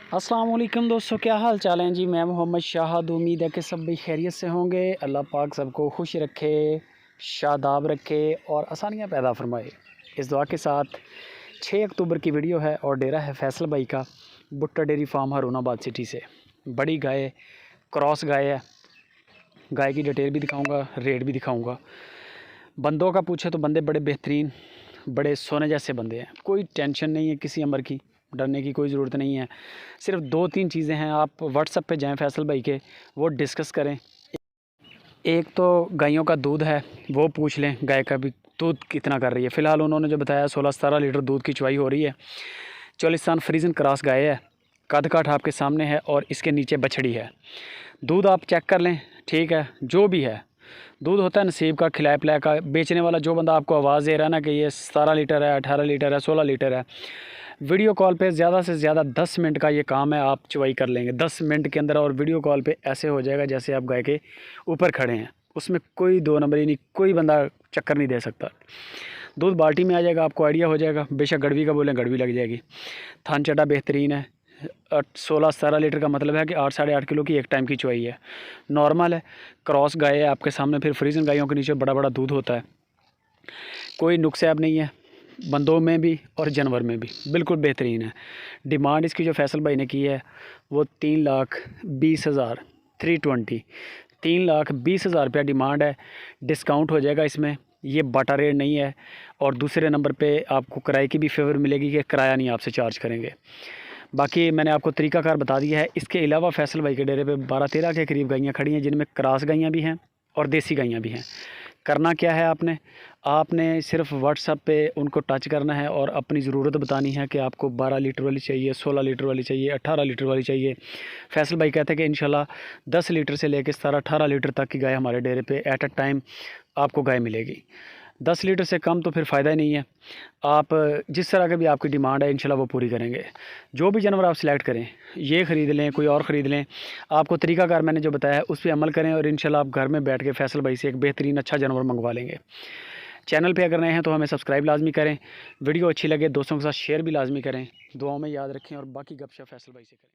अस्सलाम वालेकुम दोस्तों, क्या हाल चाल हैं जी। मैं मोहम्मद शाहद, उम्मीद है कि सब भी खैरियत से होंगे। अल्लाह पाक सबको खुश रखे, शादाब रखे और आसानियाँ पैदा फरमाए। इस दुआ के साथ 6 अक्टूबर की वीडियो है और डेरा है फैसल भाई का, भुट्टा डेयरी फार्म हारूनाबाद सिटी से। बड़ी गाय, क्रॉस गाय है। गाय की डिटेल भी दिखाऊंगा, रेट भी दिखाऊंगा। बंदों का पूछे तो बंदे बड़े बेहतरीन, बड़े सोने जैसे बंदे हैं। कोई टेंशन नहीं है किसी अमर की, डरने की कोई ज़रूरत नहीं है। सिर्फ 2-3 चीज़ें हैं, आप व्हाट्सएप पे जाएं फैसल भाई के, वो डिस्कस करें। एक तो गायों का दूध है, वो पूछ लें गाय का भी दूध कितना कर रही है। फ़िलहाल उन्होंने जो बताया 16-17 लीटर दूध की चुवाई हो रही है। चोलिस्तान फ्रीजन क्रॉस गाय है, कद काठ आपके सामने है और इसके नीचे बछड़ी है। दूध आप चेक कर लें, ठीक है। जो भी है दूध होता है नसीब का, खिलाए पिलाए का। बेचने वाला जो बंदा आपको आवाज़ दे रहा है ना कि ये 17 लीटर है, 18 लीटर है, 16 लीटर है, वीडियो कॉल पे ज़्यादा से ज़्यादा 10 मिनट का ये काम है, आप चुवाई कर लेंगे 10 मिनट के अंदर। और वीडियो कॉल पे ऐसे हो जाएगा जैसे आप गाय के ऊपर खड़े हैं। उसमें कोई दो नंबरी नहीं, कोई बंदा चक्कर नहीं दे सकता। दूध बाल्टी में आ जाएगा, आपको आइडिया हो जाएगा। बेशक गड़वी का बोलें, गड़वी लग जाएगी। थान चटा बेहतरीन है। 16-17 लीटर का मतलब है कि 8-8.5 किलो की एक टाइम की चुवाई है। नॉर्मल है, क्रॉस गाय है आपके सामने। फिर फ्रीजन गायों के नीचे बड़ा बड़ा दूध होता है। कोई नुक्स ऐब नहीं है, बंदों में भी और जानवर में भी बिल्कुल बेहतरीन है। डिमांड इसकी जो फैसल भाई ने की है वो 3,20,000 320 3,20,000 रुपया डिमांड है। डिस्काउंट हो जाएगा इसमें, ये बाटा रेट नहीं है। और दूसरे नंबर पे आपको किराए की भी फेवर मिलेगी कि किराया नहीं आपसे चार्ज करेंगे। बाकी मैंने आपको तरीकाकार बता दिया है। इसके अलावा फैसल भाई के डेरे पे 12-13 के करीब गायें खड़ी हैं, जिनमें क्रॉस गायें भी हैं और देसी गायें भी हैं। करना क्या है, आपने सिर्फ व्हाट्सएप पे उनको टच करना है और अपनी ज़रूरत बतानी है कि आपको 12 लीटर वाली चाहिए, 16 लीटर वाली चाहिए, 18 लीटर वाली चाहिए। फैसल भाई कहते हैं कि इंशाल्लाह 10 लीटर से लेकर 17-18 लीटर तक की गाय हमारे डेरे पे एट अ टाइम आपको गाय मिलेगी। 10 लीटर से कम तो फिर फ़ायदा ही नहीं है। आप जिस तरह की भी आपकी डिमांड है इंशाल्लाह वो पूरी करेंगे। जो भी जानवर आप सिलेक्ट करें, ये ख़रीद लें, कोई और ख़रीद लें, आपको तरीकाकार मैंने जो बताया है उस पर अमल करें और इंशाल्लाह आप घर में बैठ के फैसल भाई से एक बेहतरीन अच्छा जानवर मंगवा लेंगे। चैनल पे अगर नए हैं तो हमें सब्सक्राइब लाजमी करें। वीडियो अच्छी लगे दोस्तों के साथ शेयर भी लाजमी करें। दुआओं में याद रखें और बाकी गपशप फैसल भाई से करें।